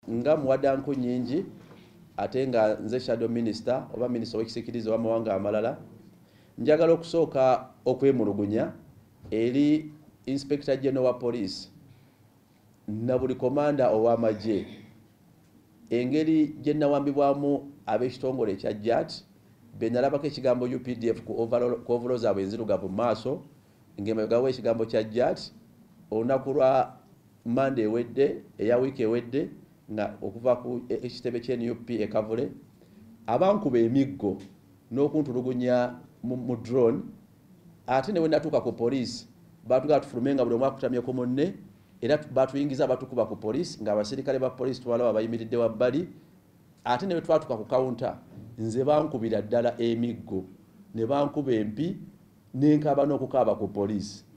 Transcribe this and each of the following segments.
nga muwadanko nyingi ate nga nze shadow minister oba minister w'ekisikirize w'amawanga amalala njagala okusooka okwemulugunya eri inspector general wa police na buli komanda ow'amagye engeri gye nnawambibwamu ab'ekitongole ekya JAT be nalabako ekigambo UPDF ku overall zaabwe enzirugavu mu maaso ng'emagawo ekigambo kya JAT olunaku lwa Monday ewedde eya wiiki ewedde nga okuva ku ekitebe ky'NUP ekavule abankuba emiggo n'okuntulugunya mu drone ate ne bwe natuuka ku police baatugala tufulume nga buli omu akutamye ku munne era batuyingiza batukuba ku police ng'abasirikale ba police twalaba bayimiridde wabbali ate ne bwe twatuuka ku counter nze bankubira ddala emiggo ne bankuba empi n'enkaaba n'okukaaba ku police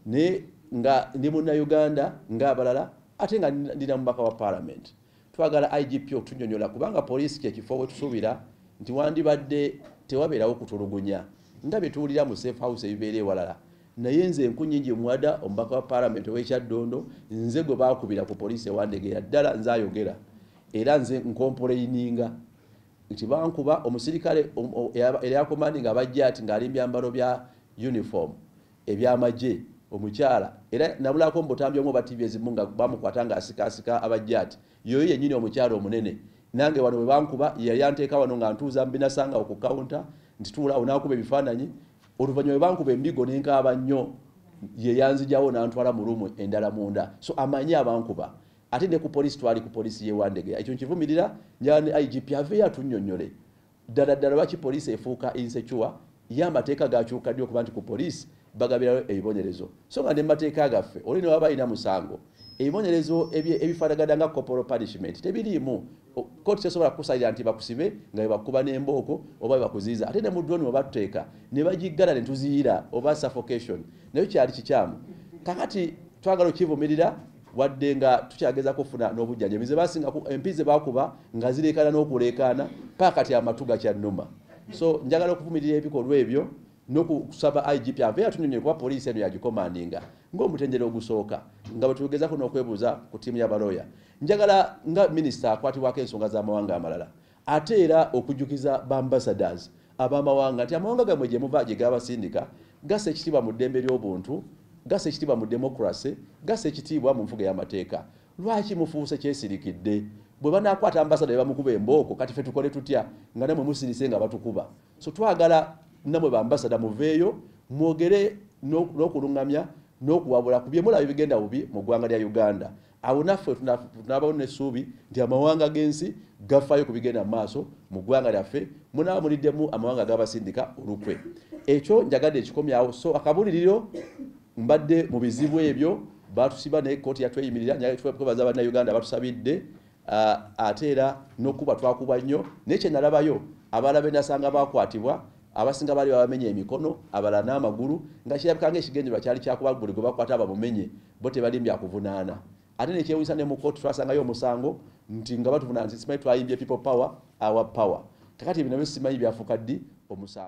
ne nga ndi munnayuganda ng'abalala ate nga ndina mubaka wa parliament twagala IGP okutunyonyola kubanga police kyekifo we tusuubira nti wandibadde tewabeerawo kutulugunya nga bye tuwulira mu safe house ebibeera ewalala naye nze enku nnyingi omwada omubaka wa parliament ow'ekyaddondo nze gwe baakubira ku police ewandegeera ddala nze ayogera era nze nkompoleininga nti bankuba omusirikale eryakomandinga abajja ati ng'ali byambalo bya uniform ebyamagye omukyala era nabulako mbutambi omu bativi ezimu nga bamukwata ng'asikaasika abajja ati yoyo yennyini omukyala omunene nange wano bwe bankuba yali anteeka wano nga ntuuza mbinasanga ku counter nti tuula onaakuba ebifaananyi oluvannyuma bwe bankuba embigo n'enkaaba nnyo ye yanzijawo n'antwala mu ruumu endala munda so amanyi abankuba ate ne ku police twali ku police y'Ewandegea ekyo nkivumirira njala ne IGP aveeyo atunnyonnyole ddala lwaki police efuuka insecure ye amateeka gakyuka ddi okuba nti ku police bagabirayo ebibonerezo so nga ne mateeka gaffe oli ne waba alina musango ebibonerezo ebifaanagana nga corporal punishment tebiriimu koti tesobola kukusalira nti bakusibe nga bebakuba n'embooko oba bebakuziiza ate ne mu drone webatuteeka ne bagiggala ne tuziira oba suffocation nayo kyali kikyamu kakati twagala okivumirira wadde nga tukyagezako okufuna n'obujjanjabi ze basinga empi ze bakuba nga zireekaana n'okuleekaana paka kati amatu gakyannuma so njagala okuvumirira ebikolwa ebyo n'okusaba IGP aveeyo atunyonyola kuba poliisi eno yagikomandinga ng'omutendera ogusooka nga bwe tugezako n'okwebuuza ku ttiimu y'abalooya njagala nga minisita akwatibwako ensonga z'amawanga amalala ate era okujjukiza bambassadors ab'amawanga nti amawanga gammwe gye muva gye gabasindika gassa ekitiibwa mu ddembe ly'obuntu gassa ekitiibwa mu demokrasi gassa ekitiibwa mu nfuga y'amateeka lwaki mufuuse kyesirikidde bwe banaakwata ambasada ne bamukuba embooko kati ffe tukole tutya nga namwe musirise nga batukuba so twagala namwe bambasada muveeyo mwogere n'okuluŋŋamya n'okuwabula ku bye mulaba bigenda bubi mu ggwanga lya Uganda awo naffe tunaabawo n'essuubi nti amawanga g'ensi gafaayo ku bigenda mu maaso mu ggwanga lyaffe munaaba muliddemu amawanga g'abasindika olukwe ekyo njagadde ekikomyawo so akabuliriro mbadde mu bizibu ebyo batusiba naye kkooti yatweyimirira twebaza bannayuganda batusabidde ate era n'okuba twakuba nnyo naye kye nalabayo abalala be nasanga bakwatibwa abasinga baali babamenye emikono abalala n'amagulu nga kirabika ng'ekigendererwa kyali kyakuba buli gwe bakwata bamumenye bo tebalimbya kuvunaana ate nekyewunyisa ne mu kkooti twasangayo omusango nti nga batuvunaana nti simanyi twayimbye people power our power kakati bino byo simanyi byafuuka ddi omusango